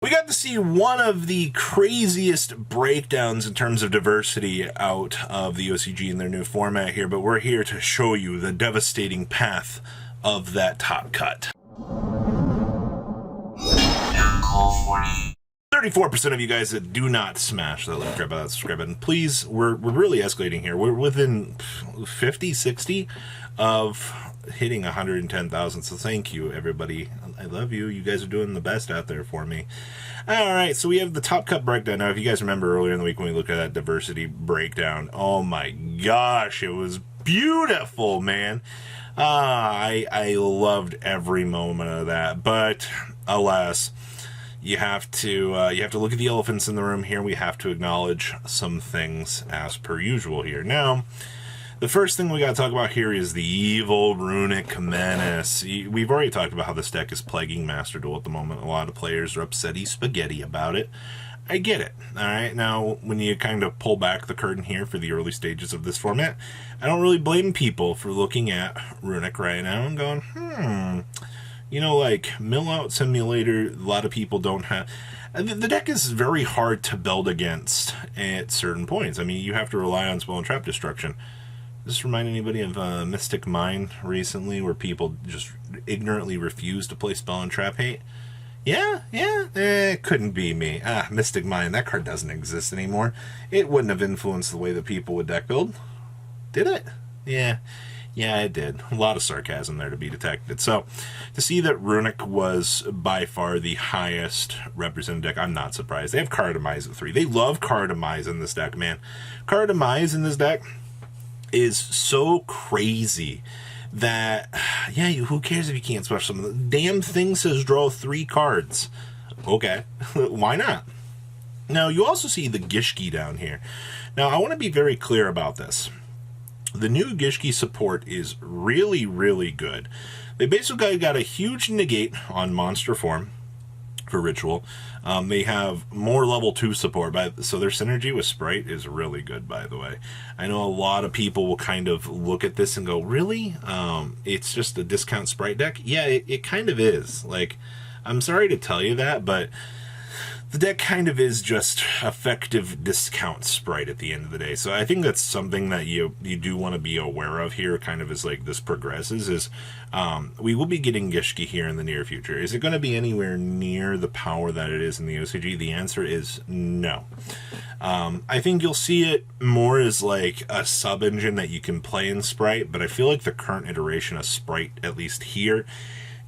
We got to see one of the craziest breakdowns in terms of diversity out of the OCG in their new format here, but we're here to show you the devastating path of that top cut. 34% of you guys that do not smash that like grab that subscribe button. Please, we're really escalating here. We're within 50, 60 of hitting 110,000. So thank you, everybody. I love you. You guys are doing the best out there for me. All right, so we have the top cut breakdown. Now, if you guys remember earlier in the week when we looked at that diversity breakdown, oh my gosh, it was beautiful, man. I loved every moment of that, but alas, you have to look at the elephants in the room here. We have to acknowledge some things as per usual here. Now, the first thing we got to talk about here is the evil Runic Menace. We've already talked about how this deck is plaguing Master Duel at the moment. A lot of players are upsetty spaghetti about it. I get it. All right, now when you kind of pull back the curtain here for the early stages of this format, I don't really blame people for looking at Runic right now and going, you know, like Mill Out Simulator, a lot of people don't have. The deck is very hard to build against at certain points. I mean, you have to rely on Spell and Trap Destruction. Does this remind anybody of Mystic Mine recently, where people just ignorantly refuse to play Spell and Trap Hate? Yeah, it couldn't be me. Mystic Mine, that card doesn't exist anymore. It wouldn't have influenced the way that people would deck build. Did it? Yeah, it did. A lot of sarcasm there to be detected. So, to see that Runic was by far the highest represented deck, I'm not surprised. They have Card Demise at 3. They love Card Demise in this deck, man. Card Demise in this deck is so crazy that, yeah, who cares if you can't smash some of the damn thing says draw 3 cards. Okay, why not? Now, you also see the Gishki down here. Now, I want to be very clear about this. The new Gishki support is really, really good. They basically got a huge negate on monster form for Ritual. They have more level 2 support, so their synergy with Sprite is really good, by the way. I know a lot of people will kind of look at this and go, really? It's just a discount Sprite deck? Yeah, it kind of is. Like, I'm sorry to tell you that, but the deck kind of is just effective discount Sprite at the end of the day. So I think that's something that you do want to be aware of here, kind of as like this progresses, is we will be getting Gishki here in the near future. Is it going to be anywhere near the power that it is in the OCG? The answer is no. I think you'll see it more as like a sub-engine that you can play in Sprite, but I feel like the current iteration of Sprite, at least here,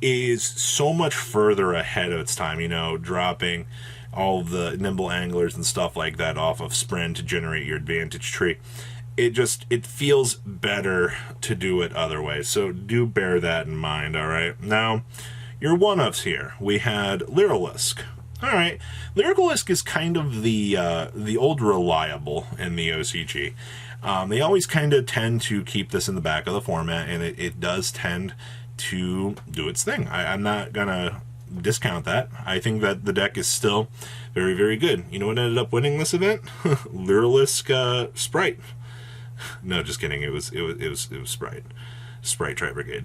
is so much further ahead of its time, you know, dropping all the nimble anglers and stuff like that off of Spren to generate your advantage tree. It feels better to do it other ways, so do bear that in mind. All right, now your one-ups here. We had Lyrilisk. All right, Lyrilisk is kind of the old reliable in the OCG. They always kind of tend to keep this in the back of the format, and it does tend to do its thing. I'm not gonna discount that. I think that the deck is still very, very good. You know what ended up winning this event? Lyrilisk Sprite. No, just kidding. It was Sprite. Sprite Tri-Brigade.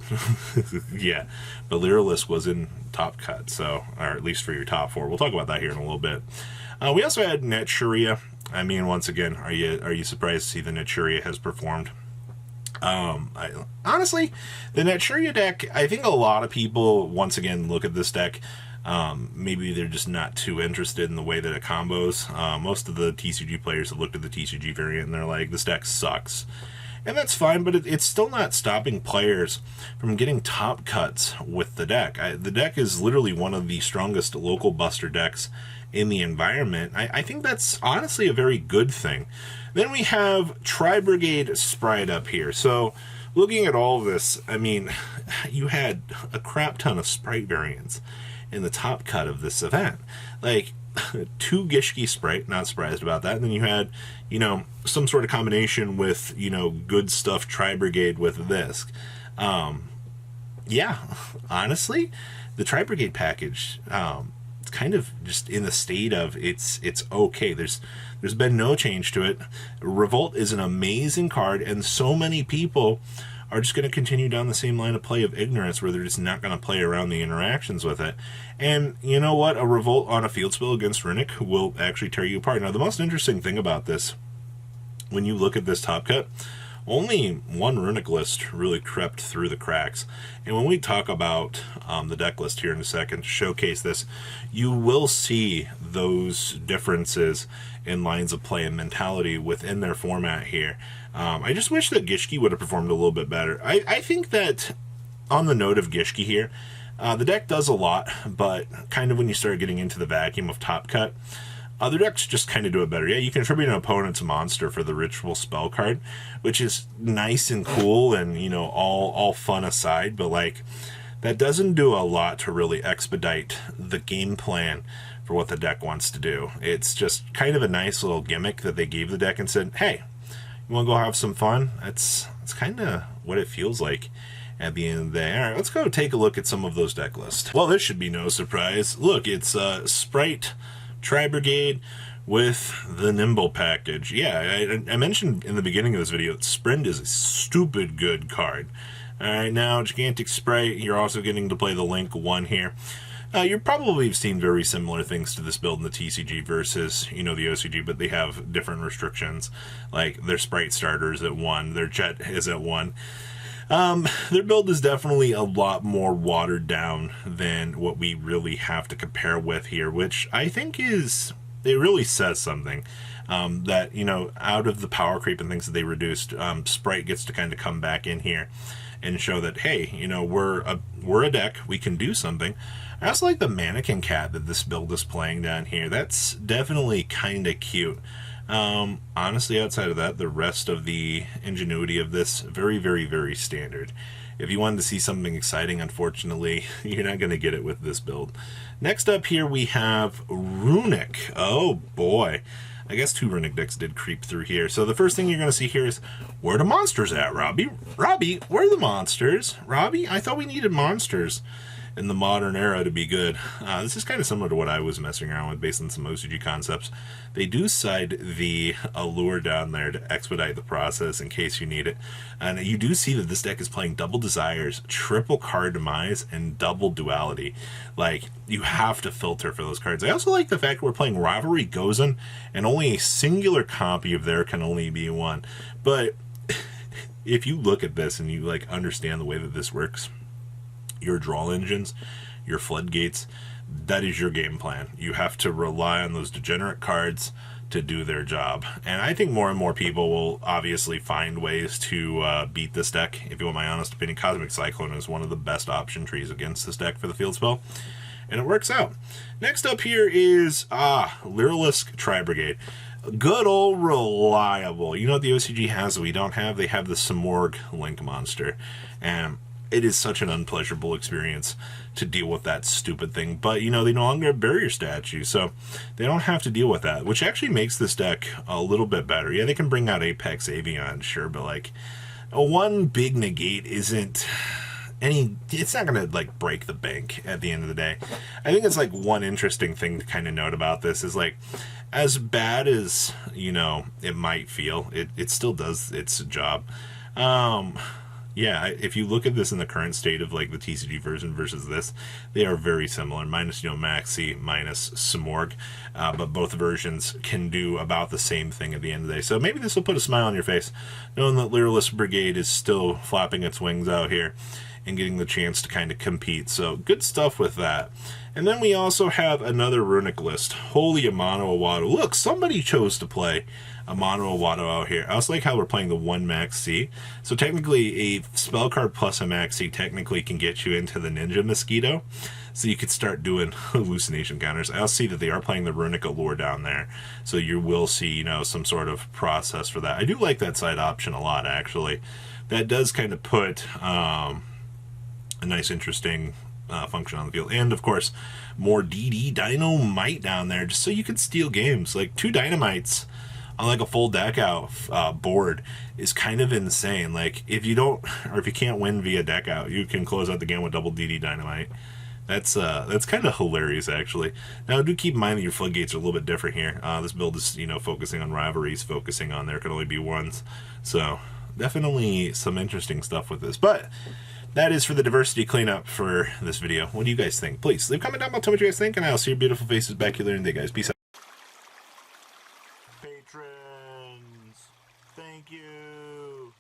Yeah, but Lyrilisk was in top cut, so, or at least for your top 4. We'll talk about that here in a little bit. We also had Netchuria. I mean, once again, are you surprised to see the Netchuria has performed? Honestly, the Netchuria deck, I think a lot of people, once again, look at this deck, maybe they're just not too interested in the way that it combos. Most of the TCG players have looked at the TCG variant and they're like, this deck sucks. And that's fine, but it's still not stopping players from getting top cuts with the deck. The deck is literally one of the strongest local buster decks in the environment. I think that's honestly a very good thing. Then we have Tri-Brigade Sprite up here. So, looking at all of this, I mean, you had a crap ton of Sprite variants in the top cut of this event. Like, 2 Gishki Sprite, not surprised about that. And then you had, you know, some sort of combination with, you know, good stuff Tri-Brigade with this. Yeah, honestly, the Tri-Brigade package, it's kind of just in the state of it's okay. There's been no change to it. Revolt is an amazing card, and so many people are just going to continue down the same line of play of ignorance, where they're just not going to play around the interactions with it. And you know what? A revolt on a field spell against Runic will actually tear you apart. Now, the most interesting thing about this, when you look at this top cut, only one Runic list really crept through the cracks. And when we talk about the deck list here in a second to showcase this, you will see those differences in lines of play and mentality within their format here. I just wish that Gishki would have performed a little bit better. I think that on the note of Gishki here, the deck does a lot, but kind of when you start getting into the vacuum of top cut, other decks just kind of do it better. Yeah, you can attribute an opponent's monster for the ritual spell card, which is nice and cool and, you know, all fun aside, but like that doesn't do a lot to really expedite the game plan for what the deck wants to do. It's just kind of a nice little gimmick that they gave the deck and said, hey, you want to go have some fun? That's kind of what it feels like at the end of the day. All right, let's go take a look at some of those deck lists. Well, this should be no surprise. Look, it's Sprite Tri-Brigade with the Nimble package. Yeah, I mentioned in the beginning of this video that Sprint is a stupid good card. Alright, now Gigantic Sprite, you're also getting to play the Link 1 here. You probably have seen very similar things to this build in the TCG versus, you know, the OCG, but they have different restrictions. Like, their Sprite starters at 1, their Jet is at 1. Their build is definitely a lot more watered down than what we really have to compare with here, which I think is, it really says something. That, you know, out of the power creep and things that they reduced, Sprite gets to kind of come back in here and show that, hey, you know, we're a deck, we can do something. I also like the Mannequin Cat that this build is playing down here. That's definitely kind of cute. Honestly, outside of that, the rest of the ingenuity of this, very, very, very standard. If you wanted to see something exciting, unfortunately, you're not going to get it with this build. Next up here, we have Runic. Oh, boy. I guess 2 Runic decks did creep through here. So the first thing you're going to see here is, where are the monsters at, Robbie? Robbie, where are the monsters? Robbie, I thought we needed monsters in the modern era to be good. This is kind of similar to what I was messing around with based on some OCG concepts. They do side the Allure down there to expedite the process in case you need it. And you do see that this deck is playing Double Desires, Triple Card Demise, and Double Duality. Like, you have to filter for those cards. I also like the fact we're playing Rivalry Gozen, and only a singular copy of there can only be one. But if you look at this and you like understand the way that this works, your draw engines, your floodgates, that is your game plan. You have to rely on those degenerate cards to do their job. And I think more and more people will obviously find ways to beat this deck. If you want my honest opinion, Cosmic Cyclone is one of the best option trees against this deck for the field spell. And it works out. Next up here is Lyrilusc Tri-Brigade. Good old reliable. You know what the OCG has that we don't have? They have the Simorgh Link monster. And it is such an unpleasurable experience to deal with that stupid thing. But, you know, they no longer have barrier statue, so they don't have to deal with that, which actually makes this deck a little bit better. Yeah, they can bring out Apex Avian, sure, but, like, a one big negate isn't any... It's not going to, like, break the bank at the end of the day. I think it's, like, one interesting thing to kind of note about this is, like, as bad as, you know, it might feel, it still does its job. Yeah, if you look at this in the current state of like the TCG version versus this, they are very similar, minus, you know, Maxi, minus Simorgh, but both versions can do about the same thing at the end of the day. So maybe this will put a smile on your face, knowing that Lyrilusc Brigade is still flapping its wings out here and getting the chance to kind of compete. So good stuff with that. And then we also have another Runic list, Holy Amano Awado. Look, somebody chose to play Amano Awado out here. I also like how we're playing the 1 Max C. So technically a spell card plus a Max C technically can get you into the Ninja Mosquito. So you could start doing hallucination counters. I also see that they are playing the Runic Allure down there. So you will see, you know, some sort of process for that. I do like that side option a lot, actually. That does kind of put a nice, interesting function on the field. And, of course, more DD Dynamite down there just so you can steal games. Like, 2 Dynamites on like a full deck out board is kind of insane. Like, if you don't, or if you can't win via deck out, you can close out the game with double DD Dynamite. That's kind of hilarious, actually. Now, do keep in mind that your floodgates are a little bit different here. This build is, you know, focusing on rivalries, focusing on there can only be ones. So, definitely some interesting stuff with this. But that is for the diversity cleanup for this video. What do you guys think? Please leave a comment down below, tell me what you guys think, and I'll see your beautiful faces back here later in the day, guys. Peace out. Patrons, thank you.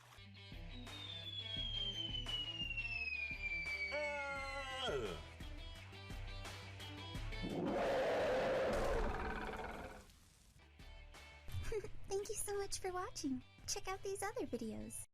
Thank you so much for watching. Check out these other videos.